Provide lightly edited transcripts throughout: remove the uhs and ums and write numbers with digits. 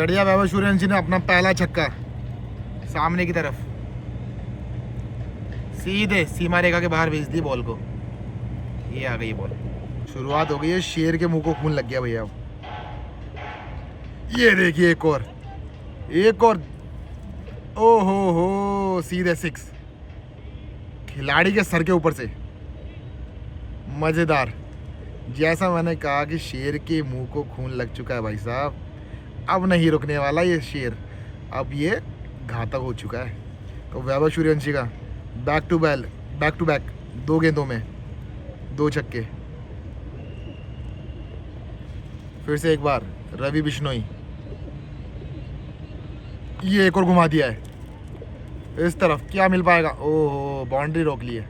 बढ़िया वैभव सूर्यवंशी ने अपना पहला छक्का सामने की तरफ सीधे सीमा रेखा के बाहर भेज दी बॉल को। ये आ गई बॉल। शुरुआत हो गई है। शेर के मुंह को खून लग गया भैया। अब ये देखिए एक और ओहो हो, सीधे 6 खिलाड़ी के सर के ऊपर से। मज़ेदार। जैसा मैंने कहा कि शेर के मुंह को खून लग चुका है भाई साहब। अब नहीं रुकने वाला ये शेर। अब ये घातक हो चुका है। तो वैभव सूर्यवंशी का बैक टू बैक 2 गेंदों में 2 छक्के। फिर से एक बार रवि बिश्नोई। ये एक और घुमा दिया है इस तरफ। क्या मिल पाएगा? ओहो, बाउंड्री रोक लिया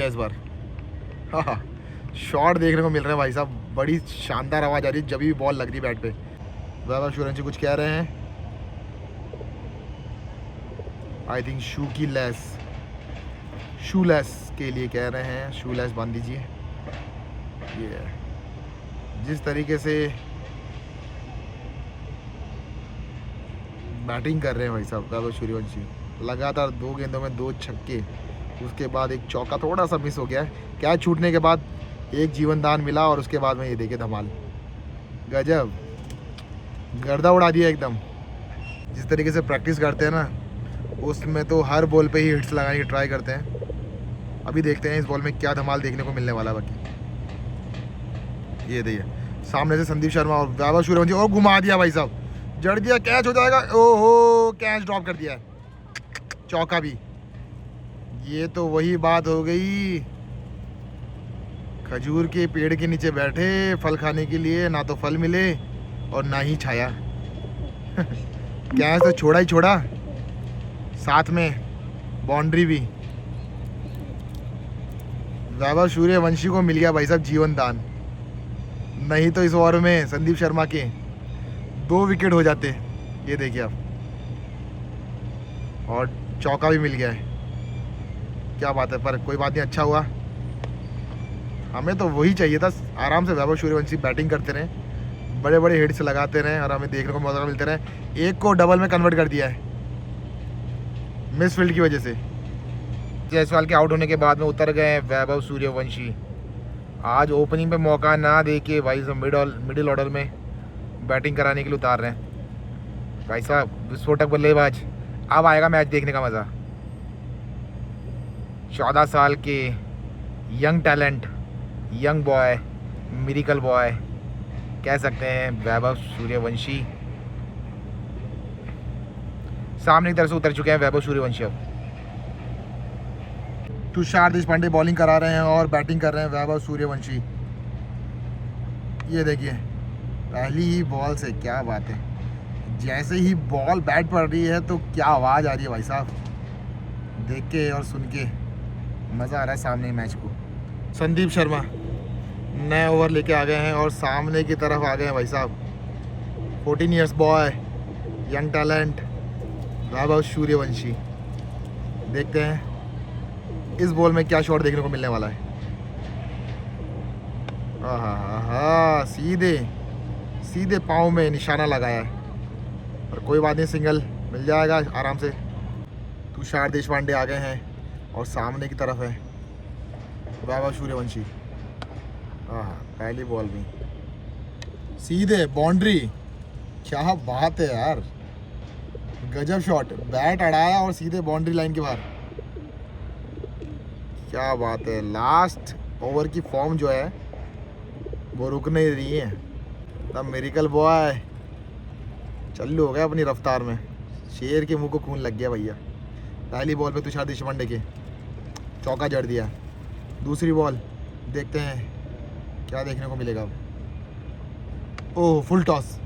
इस बार। हाँ, शॉट देखने को मिल रहे हैं भाई साहब। बड़ी शानदार आवाज़ आ रही है जब भी बॉल लग रही बैट पे। वैभव सूर्यवंशी कुछ कह रहे हैं। आई थिंक शू लेस के लिए कह रहे हैं। शू लेस बांध दीजिए। ये जिस तरीके से बैटिंग कर रहे हैं भाई साहब वैभव सूर्यवंशी, लगातार 2 गेंदों में 2 छक्के, उसके बाद एक चौका थोड़ा सा मिस हो गया है। कैच छूटने के बाद एक जीवन दान मिला और उसके बाद में ये देखे धमाल। गजब, गर्दा उड़ा दिया एकदम। जिस तरीके से प्रैक्टिस करते हैं ना, उसमें तो हर बॉल पे ही हिट्स लगाने की ट्राई करते हैं। अभी देखते हैं इस बॉल में क्या धमाल देखने को मिलने वाला। बाकी ये देखिए सामने से संदीप शर्मा और वैभव सूर्यवंशी, और घुमा दिया भाई साहब। जड़ दिया, कैच हो जाएगा। ओहो, कैच ड्रॉप कर दिया है। चौका भी। ये तो वही बात हो गई, खजूर के पेड़ के नीचे बैठे फल खाने के लिए, ना तो फल मिले और ना ही छाया। कैच तो छोड़ा ही छोड़ा, साथ में बाउंड्री भी। वैभव सूर्यवंशी को मिल गया भाई साहब जीवन दान। नहीं तो इस ओवर में संदीप शर्मा के 2 विकेट हो जाते। ये देखिए आप, और चौका भी मिल गया है। क्या बात है। पर कोई बात नहीं, अच्छा हुआ। हमें तो वही चाहिए था। आराम से वैभव सूर्यवंशी बैटिंग करते रहे, बड़े बड़े हिट्स लगाते रहे और हमें देखने को मौका मिलते रहे। एक को डबल में कन्वर्ट कर दिया है मिस फील्ड की वजह से। जायसवाल के आउट होने के बाद में उतर गए हैं वैभव सूर्यवंशी। आज ओपनिंग पे मौका ना दे के भाई साहब मिडिल ऑर्डर में बैटिंग कराने के लिए उतार रहे हैं भाई साहब। विस्फोटक बल्लेबाज। अब आएगा मैच देखने का मज़ा। 14 साल के young talent, young boy, miracle boy कह सकते हैं वैभव सूर्यवंशी। सामने की तरफ से उतर चुके हैं वैभव सूर्यवंशी। अब तुषार देशपांडे बॉलिंग करा रहे हैं और बैटिंग कर रहे हैं वैभव सूर्यवंशी। ये देखिए पहली ही बॉल से, क्या बात है। जैसे ही बॉल बैट पड़ रही है तो क्या आवाज़ आ रही है भाई साहब। देख के और सुन के मज़ा आ रहा है सामने मैच को। संदीप शर्मा नए ओवर लेके आ गए हैं और सामने की तरफ आ गए हैं भाई साहब। 14 years boy, young talent Vaibhav Suryavanshi. देखते हैं इस बॉल में क्या शॉट देखने को मिलने वाला है। हाँ, सीधे पाँव में निशाना लगाया है। और कोई बात नहीं, सिंगल मिल जाएगा आराम से। तुषार देशपांडे आ गए हैं और सामने की तरफ है वैभव सूर्यवंशी। पहली बॉल में सीधे बाउंड्री। क्या बात है यार, गजब शॉट। बैट अड़ाया और सीधे बाउंड्री लाइन के बाहर। क्या बात है। लास्ट ओवर की फॉर्म जो है वो रुक नहीं रही है। तब मिरेकल बॉय चालू हो गया अपनी रफ्तार में। शेर के मुंह को खून लग गया भैया। पहली बॉल पे तुषार देशपांडे के चौका जड़ दिया। दूसरी बॉल देखते हैं क्या देखने को मिलेगा अब। ओह, फुल टॉस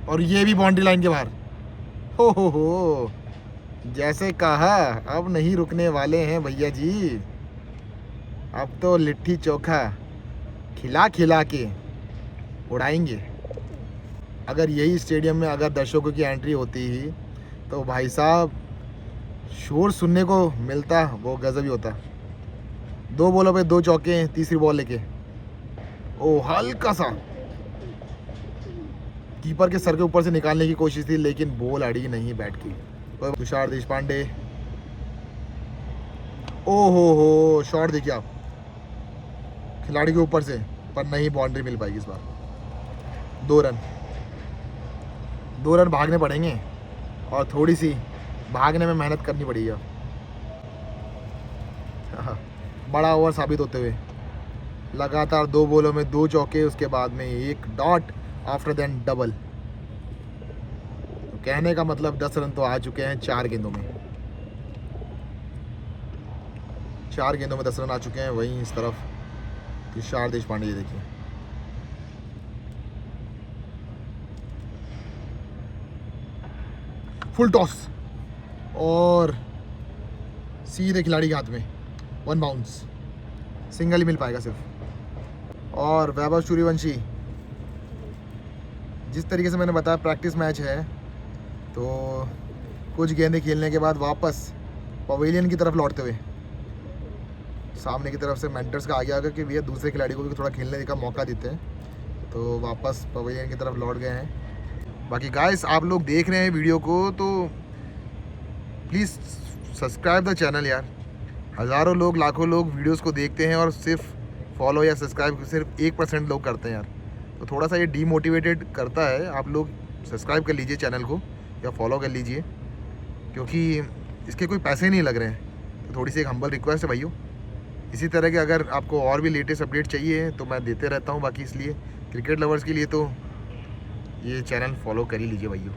और ये भी बाउंड्री लाइन के बाहर। हो, जैसे कहा अब नहीं रुकने वाले हैं भैया जी। अब तो लिट्टी चोखा खिला के उड़ाएंगे। अगर यही स्टेडियम में अगर दर्शकों की एंट्री होती ही तो भाई साहब शोर सुनने को मिलता, वो गजब ही होता। 2 बॉलों पे 2 चौके, तीसरी बॉल लेके। ओ हल्का सा कीपर के सर के ऊपर से निकालने की कोशिश थी लेकिन बॉल अड़ी नहीं बैट की। तुषार देशपांडे, हो शॉट देखिए आप खिलाड़ी के ऊपर से, पर नहीं बाउंड्री मिल पाएगी इस बार। 2 रन भागने पड़ेंगे और थोड़ी सी भागने में मेहनत करनी पड़ेगी अब। बड़ा ओवर साबित होते हुए लगातार 2 बॉलों में 2 चौके, उसके बाद में 1 डॉट, आफ्टर देन डबल। तो कहने का मतलब 10 रन तो आ चुके हैं 4 गेंदों में। 4 गेंदों में 10 रन आ चुके हैं। वहीं इस तरफ तुषार देशपांडे, ये देखिए फुल टॉस और सीधे खिलाड़ी के हाथ में 1 बाउंस, सिंगल ही मिल पाएगा सिर्फ। और वैभव सूर्यवंशी, जिस तरीके से मैंने बताया प्रैक्टिस मैच है, तो कुछ गेंदें खेलने के बाद वापस पवेलियन की तरफ लौटते हुए सामने की तरफ से मेंटर्स का आ गया कि भैया दूसरे खिलाड़ी को भी थोड़ा खेलने का मौका देते हैं, तो वापस पवेलियन की तरफ लौट गए हैं। बाकी गाइस आप लोग देख रहे हैं वीडियो को तो प्लीज़ सब्सक्राइब द चैनल यार। हज़ारों लोग, लाखों लोग वीडियोस को देखते हैं और सिर्फ फॉलो या सब्सक्राइब सिर्फ 1% लोग करते हैं यार। तो थोड़ा सा ये डीमोटिवेटेड करता है। आप लोग सब्सक्राइब कर लीजिए चैनल को या फॉलो कर लीजिए, क्योंकि इसके कोई पैसे नहीं लग रहे हैं। तो थोड़ी सी एक हम्बल रिक्वेस्ट है भाइयों। इसी तरह के अगर आपको और भी लेटेस्ट अपडेट चाहिए तो मैं देते रहता हूँ। बाकी इसलिए क्रिकेट लवर्स के लिए तो ये चैनल फॉलो कर ही लीजिए भाइयों।